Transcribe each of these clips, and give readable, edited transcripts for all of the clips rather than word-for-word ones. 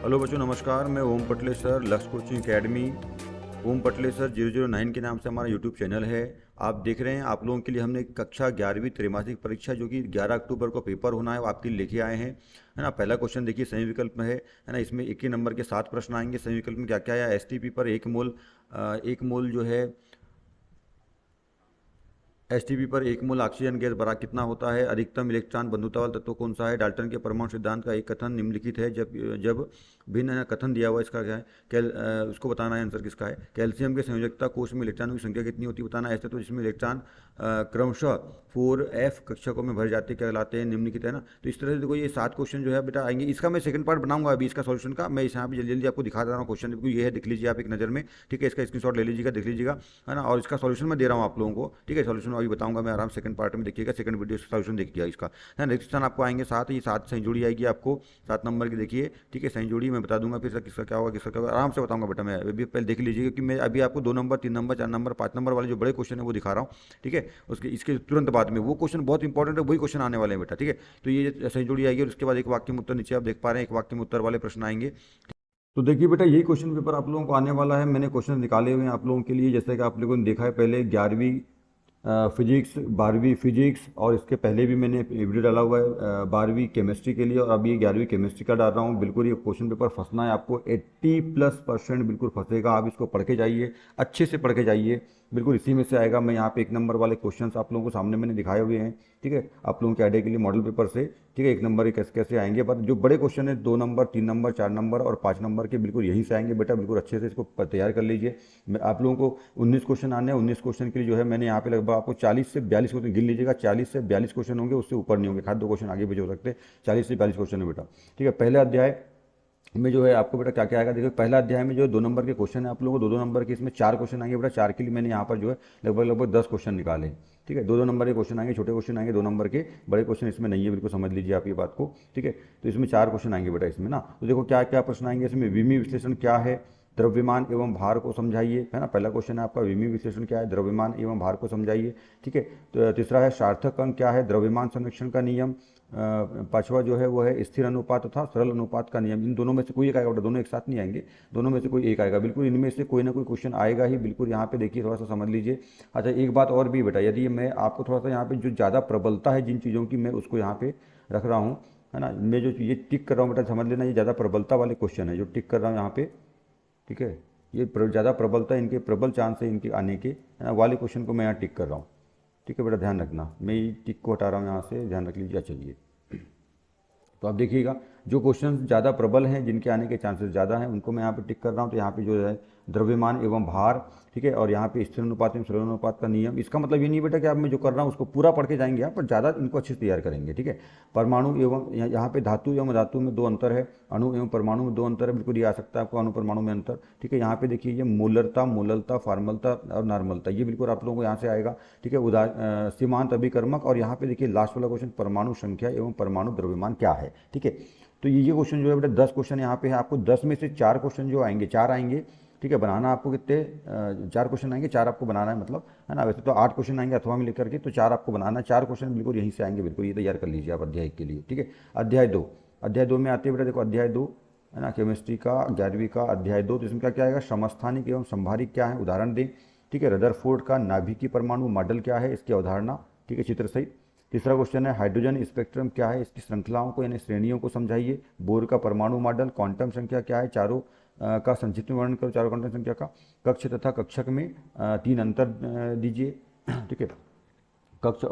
Hello बच्चों, नमस्कार। मैं ओम पटलेसर, लक्ष्य कोचिंग एकेडमी। ओम पटलेसर 009 के नाम से हमारा यूट्यूब चैनल है। आप देख रहे हैं, आप लोगों के लिए हमने कक्षा 11वीं त्रैमासिक परीक्षा जो कि 11 अक्टूबर को पेपर होना है वो आपके लिए लेके आए हैं, है ना। पहला क्वेश्चन देखिए, सही विकल्प में है ना। इसमें एक ही नंबर के 7 प्रश्न आएंगे। सही विकल्प में क्या क्या है? एसटीपी पर एक मोल जो है, एसटीपी पर एक मोल ऑक्सीजन गैस भरा कितना होता है? अधिकतम इलेक्ट्रॉन बंधुता वाला तत्व कौन सा है? डाल्टन के परमाणु सिद्धांत का एक कथन निम्नलिखित है। जब जब भिन्न कथन दिया हुआ है, इसका क्या है? उसको बताना है, आंसर किसका है। कैल्शियम के संयोजकता कोष में इलेक्ट्रॉनों की संख्या कितनी होती है बताना है। ऐसे तो जिसमें इलेक्ट्रॉन क्रमशः 4f कक्षकों में भर जाते कहलाते हैं, निम्नलिखित, है ना। तो इस तरह से देखो, ये 7 क्वेश्चन जो है बेटा आएंगे। इसका मैं सेकंड पार्ट बनाऊंगा अभी, इसका सॉल्यूशन का। मैं यहाँ पे जल्दी जल्दी आपको दिखा दे रहा हूँ क्वेश्चन, बिल्कुल ये है, देख लीजिए आप एक नज़र में। ठीक है, इसका स्क्रीनशॉट ले लीजिएगा, देख लीजिएगा, है ना। और इसका सॉल्यूशन मैं दे रहा हूँ आप लोगों को। ठीक है, सॉल्यूशन अभी बताऊंगा मैं आराम। सेकंड पार्ट में देखिएगा, सेकंड वीडियो सॉल्यूशन देखिएगा इसका, है। नेक्स्ट स्थान आपको आएंगे 7, ये 7 सही जोड़ी आएगी आपको, 7 नंबर की देखिए। ठीक है, सही जोड़ी मैं बता दूंगा, फिर किसका क्या होगा, किसका क्या होगा, आराम से बताऊंगा बेटा। मैं अभी पहले देख लीजिएगा कि मैं अभी आपको 2 नंबर, 3 नंबर, 4 नंबर, 5 नंबर वाले जो बड़े क्वेश्चन है वो दिखा रहा हूँ। ठीक है, उसके इसके तुरंत बाद में वो क्वेश्चन बहुत इंपॉर्टेंट है, वही क्वेश्चन आने वाले हैं बेटा। ठीक है, तो ये सही जोड़ी आएगी और उसके बाद एक वाक्य में उत्तर, नीचे आप देख पा रहे हैं, एक वाक्य में उत्तर वाले प्रश्न आएंगे। तो देखिए बेटा, यही क्वेश्चन पेपर आप लोगों को आने वाला है। मैंने क्वेश्चन निकाले हुए हैं आप लोगों के लिए, जैसे कि आप लोगों ने देखा है पहले 11वीं फिजिक्स, 12वीं फिजिक्स, और इसके पहले भी मैंने वीडियो डाला हुआ है 12वीं केमिस्ट्री के लिए, और अभी 11वीं केमिस्ट्री का डाल रहा हूँ। बिल्कुल ये क्वेश्चन पेपर फंसना है आपको, 80+% बिल्कुल फंसेगा। आप इसको पढ़ के जाइए, अच्छे से पढ़ के जाइए, बिल्कुल इसी में से आएगा। मैं यहाँ पे 1 नंबर वाले क्वेश्चंस आप लोगों को सामने मैंने दिखाए हुए हैं। ठीक है, आप लोगों के आइडिया के लिए मॉडल पेपर से। ठीक है, 1 नंबर कैसे कैसे आएंगे, पर जो बड़े क्वेश्चन है 2 नंबर, 3 नंबर, 4 नंबर और 5 नंबर के, बिल्कुल यहीं से आएंगे बेटा। बिल्कुल अच्छे से इसको तैयार कर लीजिए। मैं आप लोगों को 19 क्वेश्चन आने हैं। 19 क्वेश्चन के लिए जो है मैंने यहाँ पे लगभग आपको 40 से 42 क्वेश्चन गिन लीजिएगा। 40 से 42 क्वेश्चन होंगे, उससे ऊपर नहीं होंगे, खाद 2 क्वेश्चन आगे भी हो सकते हैं। 40 से 42 क्वेश्चन है बेटा। ठीक है, पहले अध्याय में जो है आपको बेटा क्या क्या आएगा, देखिए पहला अध्याय में जो है 2 नंबर के क्वेश्चन है आप लोगों को, 2-2 नंबर के, इसमें 4 क्वेश्चन आएंगे बेटा। 4 के लिए मैंने यहाँ पर जो है लगभग लगभग 10 क्वेश्चन निकाले। ठीक है, 2-2 नंबर के क्वेश्चन आएंगे, छोटे क्वेश्चन आएंगे 2 नंबर के, बड़े क्वेश्चन इसमें नहीं है, बिल्कुल समझ लीजिए आप ये बात को। ठीक है, तो इसमें 4 क्वेश्चन आएंगे बेटा इसमें ना। तो देखो क्या क्या प्रश्न आएंगे इसमें। विमी विश्लेषण क्या है, द्रव्यमान एवं भार को समझाइए, है ना। पहला क्वेश्चन है आपका, विमी विश्लेषण क्या है, द्रव्यमान एवं भार को समझाइए। ठीक है, तो तीसरा है सार्थक अंक क्या है, द्रव्यमान संरक्षण का नियम। पांचवा जो है वो है स्थिर अनुपात तथा सरल अनुपात का नियम। इन दोनों में से कोई एक आएगा बेटा, दोनों एक साथ नहीं आएंगे, दोनों में से कोई एक आएगा, बिल्कुल इनमें से कोई ना कोई क्वेश्चन आएगा ही। बिल्कुल यहाँ पे देखिए, थोड़ा सा समझ लीजिए। अच्छा, एक बात और भी बेटा, यदि मैं आपको थोड़ा सा यहाँ पे जो ज़्यादा प्रबलता है जिन चीज़ों की, मैं उसको यहाँ पे रख रहा हूँ, है ना। मैं जो ये टिक कर रहा हूँ बेटा, समझ लेना, ये ज़्यादा प्रबलता वाले क्वेश्चन है जो टिक कर रहा हूँ यहाँ पे। ठीक है, ये ज़्यादा प्रबलता, इनके प्रबल चांस है इनके आने के, है ना, वाले क्वेश्चन को मैं यहाँ टिक कर रहा हूँ। ठीक है बेटा, ध्यान रखना, मैं ये टिक को हटा रहा हूँ यहाँ से, ध्यान रख लीजिए। चलिए, तो आप देखिएगा, जो क्वेश्चन ज़्यादा प्रबल हैं, जिनके आने के चांसेस ज़्यादा हैं, उनको मैं यहाँ पे टिक कर रहा हूँ। तो यहाँ पे जो है द्रव्यमान एवं भार, ठीक है, और यहाँ पे स्थिर अनुपात एवं सरल अनुपात का नियम। इसका मतलब ये नहीं बेटा कि आप मैं जो कर रहा हूँ उसको पूरा पढ़ के जाएंगे आप, पर ज़्यादा इनको अच्छे से तैयार करेंगे। ठीक है, परमाणु एवं यहाँ पे धातु एवं धातु में 2 अंतर है, अणु एवं परमाणु में 2 अंतर है, बिल्कुल ये आ सकता है आपको, अणु परमाणु में अंतर। ठीक है, यहाँ पे देखिए ये मोलरता, मोललता, फार्मलता और नॉर्मलता, ये बिल्कुल आप लोगों को यहाँ से आएगा। ठीक है, सीमांत अभिकर्मक, और यहाँ पे देखिए लास्ट वाला क्वेश्चन, परमाणु संख्या एवं परमाणु द्रव्यमान क्या है। ठीक है, तो ये क्वेश्चन जो है बेटा 10 क्वेश्चन यहाँ पे है। आपको 10 में से 4 क्वेश्चन जो आएंगे, 4 आएंगे। ठीक है, बनाना आपको कितने, 4 क्वेश्चन आएंगे, 4 आपको बनाना है, मतलब, है ना। वैसे तो 8 क्वेश्चन आएंगे अथवा में लेकर के, तो 4 आपको बनाना है। 4 क्वेश्चन बिल्कुल यहीं से आएंगे, बिल्कुल ये तैयार कर लीजिए आप अध्याय के लिए। ठीक है, अध्याय 2, अध्याय 2 में आते हैं बेटा, देखो अध्याय 2, है ना, केमिस्ट्री का 11वीं का अध्याय 2। तो इसमें क्या क्या आएगा, समस्थानिक एवं संभारिक क्या है, उदाहरण दें। ठीक है, रदरफोर्ड का नाभिकीय परमाणु मॉडल क्या है, इसकी अवधारणा। ठीक है, चित्र सहित। तीसरा क्वेश्चन है हाइड्रोजन स्पेक्ट्रम क्या है, इसकी श्रृंखलाओं को यानी श्रेणियों को समझाइए। बोर का परमाणु मॉडल, क्वांटम संख्या क्या है, चारों का संक्षिप्त में वर्णन करो, चारों क्वांटम संख्या का। कक्ष तथा कक्षक में 3 अंतर दीजिए। ठीक है, कक्षा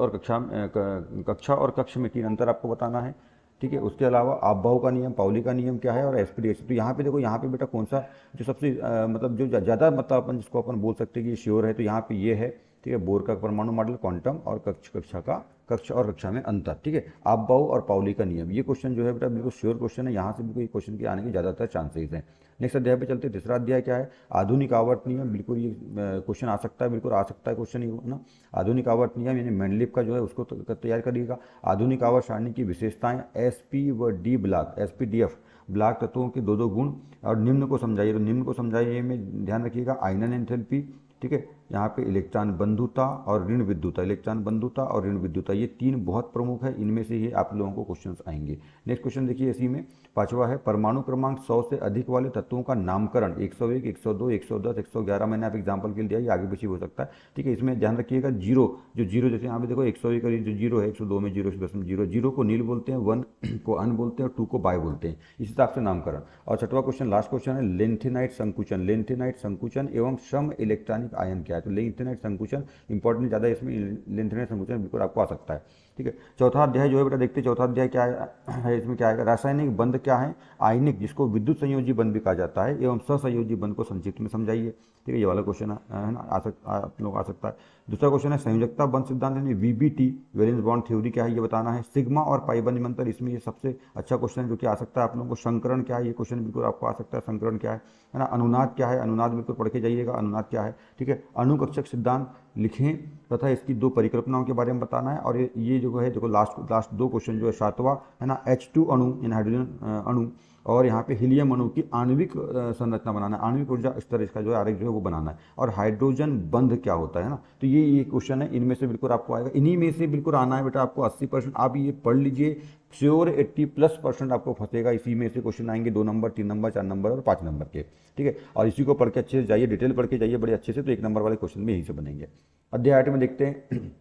और कक्ष में 3 अंतर आपको बताना है। ठीक है, उसके अलावा आपबाऊ का नियम, पाउली का नियम क्या है, और एसपीडीएक्स। तो यहाँ पे देखो, यहाँ पे बेटा कौन सा जो सबसे मतलब जो ज़्यादा, मतलब अपन जिसको अपन बोल सकते हैं कि ये श्योर है, तो यहाँ पे ये है। ठीक है, बोर का परमाणु मॉडल, क्वांटम और कक्ष और कक्षा में अंतर। ठीक है, आपबाऊ और पाउली का नियम, ये क्वेश्चन जो है बेटा बिल्कुल श्योर क्वेश्चन है, यहाँ से बिल्कुल ये क्वेश्चन के आने के ज़्यादातर चांसेस हैं। नेक्स्ट अध्याय पे चलते हैं। तीसरा अध्याय क्या है, आधुनिक आवर्त नियम। बिल्कुल ये क्वेश्चन आ सकता है, बिल्कुल आ सकता है क्वेश्चन, ये ना। आधुनिक आवर्त नियम यानी मेंडलीव का जो है उसको तैयार करिएगा। आधुनिक आवर्त सारणी की विशेषताएं, एसपी व डी ब्लॉक, एसपीडीएफ ब्लॉक तत्वों के 2-2 गुण, और निम्न को समझाइए। तो निम्न को समझाइए में ध्यान रखिएगा, आयनन एंथैल्पी। ठीक है, यहाँ पे इलेक्ट्रॉन बंधुता और ऋण विद्युता, इलेक्ट्रॉन बंधुता और ऋण विद्युता, ये तीन बहुत प्रमुख है, इनमें से ही आप लोगों को क्वेश्चंस आएंगे। नेक्स्ट क्वेश्चन देखिए इसी में, पांचवा है परमाणु क्रमांक 100 से अधिक वाले तत्वों का नामकरण। 101, 102, 110, 111 मैंने आप एग्जाम्पल के लिए दिया, ये आगे पीछे हो सकता है, ठीक है। इसमें ध्यान रखिएगा जीरो, जो जीरो जैसे यहाँ पे देखो 101 का जो जीरो है, 102 में जीरो, 110 में जीरो, जीरो को नील बोलते हैं, 1 को अन बोलते हैं और 2 को बाय बोलते हैं, इस हिसाब से नामकरण। और छठवां क्वेश्चन लास्ट क्वेश्चन है लेंथेनाइट संकुचन, लेंथेनाइट संकुचन एवं सम इलेक्ट्रॉनिक आयन क्या है। तो लेंथेनाइट संकुचन इंपॉर्टेंट ज़्यादा है इसमें, लेंथेनाइट संकुचन बिल्कुल आपको आ सकता है, ठीक है। चौथा अध्याय जो है बेटा देखते हैं, चौथा अध्याय क्या है, इसमें क्या है, रासायनिक बंध क्या है, आयनिक जिसको विद्युत संयोजी बंध भी कहा जाता है, एवं सहसंयोजी बंध को संक्षिप्त में समझाइए, ठीक है। ये वाला क्वेश्चन है ना, आप लोग आ सकता है। दूसरा क्वेश्चन है संयोजकता बंध सिद्धांत यानी वीबीटी, वैलेंस बॉन्ड थ्योरी क्या है ये बताना है। सिग्मा और पाई बंध में अंतर, इसमें ये सबसे अच्छा क्वेश्चन है जो कि आ सकता है आप लोगों को। संकरण क्या है, ये क्वेश्चन बिल्कुल आपको आ सकता है, संकरण क्या है ना। अनुनाद क्या है, अनुनाद बिल्कुल पढ़ के जाइएगा, अनुनाद क्या है, ठीक है। अणुकक्षक सिद्धांत लिखें तथा इसकी दो परिकल्पनाओं के बारे में बताना है। और ये जो है देखो लास्ट दो क्वेश्चन जो है, सातवां है ना, H2 अणु यानी हाइड्रोजन अणु, और यहाँ पे हीलियम अणु की आणविक संरचना बनाना है, आणविक ऊर्जा स्तर इसका जो है आरेख जो है वो बनाना है। और हाइड्रोजन बंध क्या होता है ना, तो ये क्वेश्चन है, इनमें से बिल्कुल आपको आएगा, इन्हीं में से बिल्कुल आना है बेटा आपको 80%। आप ये पढ़ लीजिए, श्योर 80+% आपको फंसेगा, इसी में से क्वेश्चन आएंगे, 2 नंबर, 3 नंबर, 4 नंबर और 5 नंबर के, ठीक है। और इसी को पढ़ के अच्छे से जाइए, डिटेल पढ़ के जाइए बड़े अच्छे से, तो 1 नंबर वाले क्वेश्चन में यहीं से बनेंगे। अध्याय 8 में देखते हैं,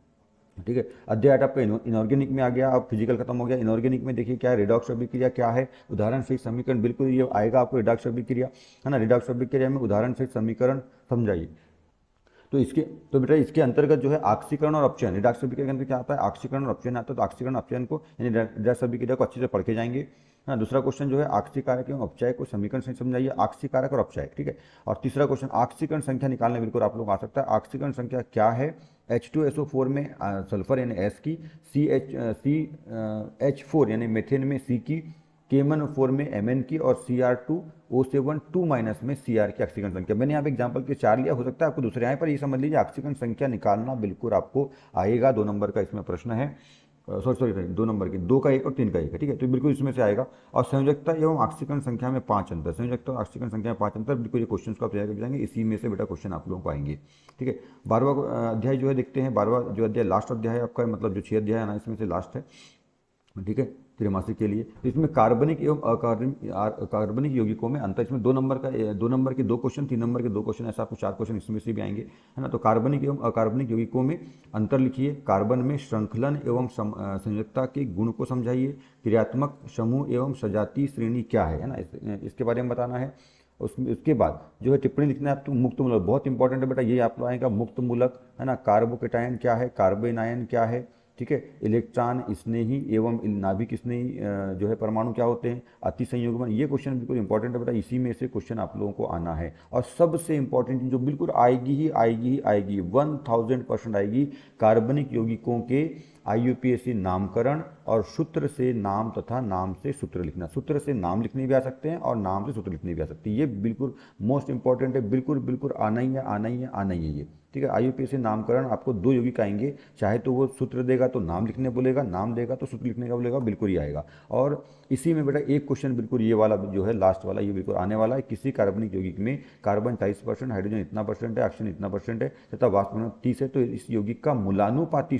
ठीक है। अध्याय 8 आपका इनऑर्गेनिक में आ गया, अब फिजिकल खत्म हो गया। इनऑर्गेनिक में देखिए क्या है, रिडॉक्स अभिक्रिया क्या है, उदाहरण सहित समीकरण, बिल्कुल ये आएगा आपको, रिडॉक्स अभिक्रिया है ना, रिडॉक्स अभिक्रिया में उदाहरण सहित समीकरण समझाइए। तो बेटा इसके अंतर्गत जो है ऑक्सीकरण और अपचयन, रिडॉक्स अभिक्रिया के अंदर क्या आता है, ऑक्सीकरण और अपचयन आता है, तो ऑक्सीकरण अपचयन को यानी रिडॉक्स अभिक्रिया को अच्छे से पढ़ के जाएंगे। हाँ, दूसरा क्वेश्चन जो है ऑक्सीकारक एवं अपचय को समीकरण से समझाइए, ऑक्सीकारक और अपचय, ठीक है। और तीसरा क्वेश्चन ऑक्सीकरण संख्या निकालने बिल्कुल आप लोग आ सकता है, ऑक्सीकरण संख्या क्या है, H2SO4 में सल्फर यानी S की, CH4 यानी मेथेन में C की, KMnO4 में Mn की, और Cr2O7 2 माइनस में Cr की ऑक्सीकरण संख्या। मैंने यहाँ पे एग्जाम्पल के 4 लिया, हो सकता है आपको दूसरे आए, पर ये समझ लीजिए ऑक्सीकरण संख्या निकालना बिल्कुल आपको आएगा। 2 नंबर का इसमें प्रश्न है, सॉरी 2 नंबर के, 2 का 1 और 3 का 1 है, ठीक है, तो बिल्कुल इसमें से आएगा। और संयोजकता एवं ऑक्सीकरण संख्या में 5 अंतर, संयोजकता और ऑक्सीकरण संख्या में 5 अंतर, बिल्कुल ये क्वेश्चन को आप तैयार कर जाएंगे, इसी में से बेटा क्वेश्चन आप लोगों को आएंगे, ठीक है। 12वां अध्याय जो है देखते हैं, 12वां जो अध्याय लास्ट अध्याय है आपका, मतलब जो 6 अध्याय है ना, इसमें से लास्ट है, ठीक है, त्रैमासिक के लिए। तो इसमें कार्बनिक एवं कार्बनिक यौगिकों में अंतर, इसमें 2 नंबर के 2 क्वेश्चन, 3 नंबर के 2 क्वेश्चन, ऐसा आपको 4 क्वेश्चन इसमें से भी आएंगे, है ना। तो कार्बनिक एवं अकार्बनिक यौगिकों में अंतर लिखिए, कार्बन में श्रृंखलन एवं संयोजकता के गुण को समझाइए, क्रियात्मक समूह एवं सजातीय श्रेणी क्या है ना, इसके बारे में बताना है। उसके बाद जो है टिप्पणी लिखना है आपको, मुक्त मूलक बहुत इंपॉर्टेंट है बेटा, ये आप लोग आएगा, मुक्त मूलक है ना, कार्बोकेटायन क्या है, कार्बेन आयन क्या है, ठीक है। इलेक्ट्रॉन स्नेही एवं नाभिक स्नेही जो है परमाणु क्या होते हैं, अति संयुग्मन, ये क्वेश्चन बिल्कुल इंपॉर्टेंट है बेटा, इसी में से क्वेश्चन आप लोगों को आना है। और सबसे इंपॉर्टेंट जो बिल्कुल आएगी ही आएगी ही आएगी, 1000% आएगी, कार्बनिक यौगिकों के IUPAC नामकरण और सूत्र से नाम तथा नाम से सूत्र लिखना, सूत्र से नाम लिखने भी आ सकते हैं और नाम से सूत्र लिखने भी आ सकते हैं, ये बिल्कुल मोस्ट इंपॉर्टेंट है, बिल्कुल बिल्कुल आना ही है, आना ही है, आना ही है ये, ठीक है। IUPAC नामकरण आपको 2 यौगिक आएंगे, चाहे तो वो सूत्र देगा तो नाम लिखने बोलेगा, नाम देगा तो सूत्र लिखने का बोलेगा, बिल्कुल ही आएगा। और इसी में बेटा एक क्वेश्चन बिल्कुल ये वाला जो है लास्ट वाला, ये बिल्कुल आने वाला है, किसी कार्बनिक यौगिक में कार्बन 40%, हाइड्रोजन इतना परसेंट है, ऑक्सीजन इतना परसेंट है तथा वाष्प 30 है, तो इस यौगिक का मूलानुपाती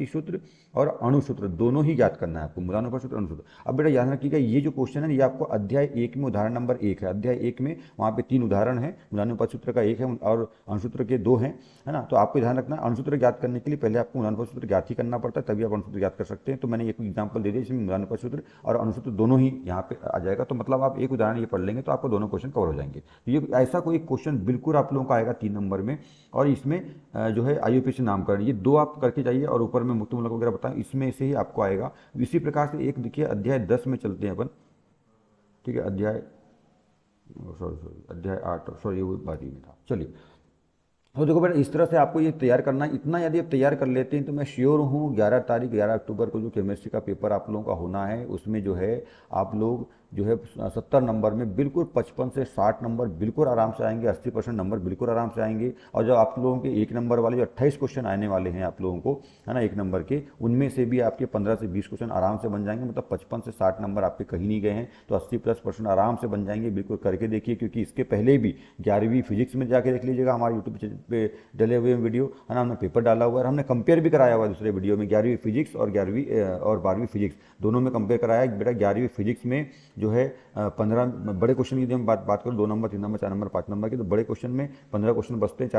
सूत्र और अणुसूत्र दोनों ही याद करना है आपको, मूलानुपाती सूत्र, अणुसूत्र। अब बेटा याद रखिएगा, ये जो क्वेश्चन है ये आपको अध्याय 1 में उदाहरण नंबर 1 है, अध्याय 1 में वहाँ पे 3 उदाहरण है, मूलानुपाती सूत्र का 1 है और अणुसूत्र के 2 हैं, है ना। तो आपको ध्यान रखना है, अणुसूत्र ज्ञात करने के लिए पहले आपको मूलानुपाती सूत्र ज्ञात ही करना पड़ता है, तभी आप अणुसूत्र ज्ञात कर सकते हैं। तो मैंने एक एग्जाम्पल दे दिया, इसमें मूलानुपाती सूत्र और अणुसूत्र दोनों ही यहाँ पे आ जाएगा, तो मतलब आप एक उदाहरण ये पढ़ लेंगे तो आपको दोनों क्वेश्चन कवर हो जाएंगे। तो ये ऐसा कोई क्वेश्चन बिल्कुल आप लोगों का आएगा 3 नंबर में, और इसमें जो है IUPAC नामकरण, ये 2 आप करके जाइए, और ऊपर में मुक्त मूलक वगैरह बताएं, इसमें से ही आपको आएगा। इसी प्रकार से एक देखिए अध्याय 10 में चलते हैं अपन, ठीक है, अध्याय 8, सॉरी वो बात ही में था, चलिए। तो देखो बेटा इस तरह से आपको ये तैयार करना है, इतना यदि आप तैयार कर लेते हैं तो मैं श्योर हूँ 11 अक्टूबर को जो केमिस्ट्री का पेपर आप लोगों का होना है, उसमें जो है आप लोग जो है 70 नंबर में बिल्कुल 55 से 60 नंबर बिल्कुल आराम से आएंगे, 80% नंबर बिल्कुल आराम से आएंगे। और जो आप लोगों के 1 नंबर वाले जो 28 क्वेश्चन आने वाले हैं आप लोगों को, है ना, 1 नंबर के, उनमें से भी आपके 15 से 20 क्वेश्चन आराम से बन जाएंगे। मतलब 55 से 60 नंबर आपके कहीं नहीं गए हैं, तो 80+% आराम से बन जाएंगे। बिल्कुल करके देखिए, क्योंकि इसके पहले भी 11वीं फिजिक्स में जाके देख लीजिएगा, हमारे यूट्यूब पे डले हुए वीडियो, है ना, हमने पेपर डाला हुआ है, हमने कंपेयर भी कराया हुआ है दूसरे वीडियो में, 11वीं फिजिक्स और 11वीं और 12वीं फिजिक्स दोनों में कंपेयर कराया है। बेटा 11वीं फिजिक्स में जो है 15 बड़े क्वेश्चन की हम बात करें, 2 नंबर, 3 नंबर, 4 नंबर, 5 नंबर की, तो बड़े क्वेश्चन में 15 क्वेश्चन बचते हैं।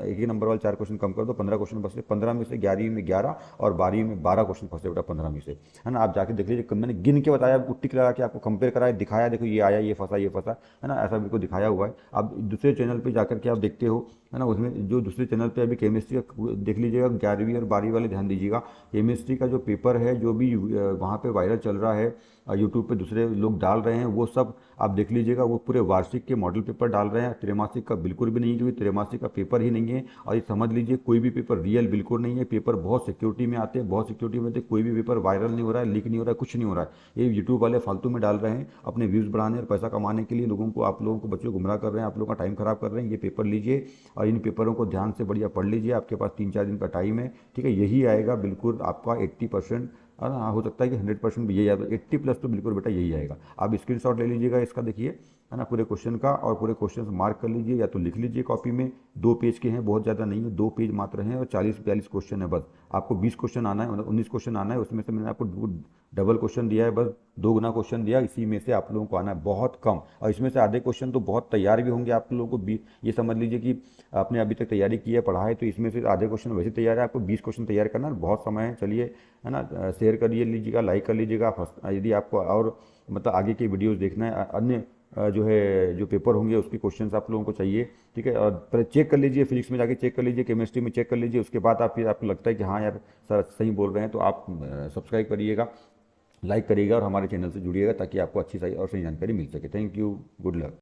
1 नंबर वाले 4 क्वेश्चन कम कर दो, 15 क्वेश्चन बचते हैं। 15 में से 11वीं में 11 और 12वीं में 12 क्वेश्चन फंसे बेटा 15 में से, है ना। आप जाके देख लीजिए, मैंने गिन के बताया, टिक लगा के आपको कंपेयर कराया, दिखाया, देखो ये आया, ये फंसा, ये फंसा, है ना, ऐसा बिल्कुल दिखाया हुआ है। आप दूसरे चैनल पर जाकर के आप देखते हो, है ना, उसमें जो दूसरे चैनल पे अभी केमिस्ट्री का देख लीजिएगा, 11वीं और 12वीं वाले ध्यान दीजिएगा। केमिस्ट्री का जो पेपर है, जो भी वहाँ पे वायरल चल रहा है, यूट्यूब पे दूसरे लोग डाल रहे हैं, वो सब आप देख लीजिएगा। वो पूरे वार्षिक के मॉडल पेपर डाल रहे हैं, त्रैमासिक का बिल्कुल भी नहीं है, क्योंकि त्रैमासिक का पेपर ही नहीं है। और ये समझ लीजिए, कोई भी पेपर रियल बिल्कुल नहीं है। पेपर बहुत सिक्योरिटी में आते हैं, बहुत सिक्योरिटी में आते हैं। कोई भी पेपर वायरल नहीं हो रहा है, लीक नहीं हो रहा है, कुछ नहीं हो रहा है। ये यूट्यूब वाले फालतू में डाल रहे हैं अपने व्यूज़ बढ़ाने और पैसा कमाने के लिए, लोगों को, आप लोगों को, बच्चों को गुमराह कर रहे हैं, आप लोगों का टाइम खराब कर रहे हैं। ये पेपर लीजिए और इन पेपरों को ध्यान से बढ़िया पढ़ लीजिए। आपके पास 3-4 दिन का टाइम है, ठीक है, यही आएगा बिल्कुल आपका 80%। और हाँ, हो सकता है कि 100% भी यही आएगा, 80+ तो बिल्कुल बेटा यही आएगा। आप स्क्रीनशॉट ले लीजिएगा इसका, देखिए, है ना, पूरे क्वेश्चन का, और पूरे क्वेश्चन मार्क कर लीजिए, या तो लिख लीजिए कॉपी में। 2 पेज के हैं, बहुत ज़्यादा नहीं है, 2 पेज मात्र हैं, और 40-42 क्वेश्चन है बस। आपको 20 क्वेश्चन आना है, मतलब 19 क्वेश्चन आना है। उसमें से मैंने आपको डबल क्वेश्चन दिया है, बस 2 गुना क्वेश्चन दिया, इसी में से आप लोगों को आना है बहुत कम। और इसमें से आधे क्वेश्चन तो बहुत तैयार भी होंगे आप लोगों को भी। ये समझ लीजिए कि आपने अभी तक तैयारी की है, पढ़ा है, तो इसमें से आधे क्वेश्चन वैसे तैयार है। आपको 20 क्वेश्चन तैयार करना है, बहुत समय है। चलिए, है ना, शेयर कर लीजिएगा, लाइक कर लीजिएगा। यदि आपको और मतलब आगे की वीडियोस देखना है, अन्य जो है जो पेपर होंगे उसके क्वेश्चंस आप लोगों को चाहिए, ठीक है, और पहले चेक कर लीजिए, फिजिक्स में जाके चेक कर लीजिए, केमिस्ट्री में चेक कर लीजिए। उसके बाद आप, फिर आपको लगता है कि हाँ यार सर सही बोल रहे हैं, तो आप सब्सक्राइब करिएगा, लाइक करिएगा और हमारे चैनल से जुड़िएगा, ताकि आपको अच्छी सही और सही जानकारी मिल सके। Thank you, good luck.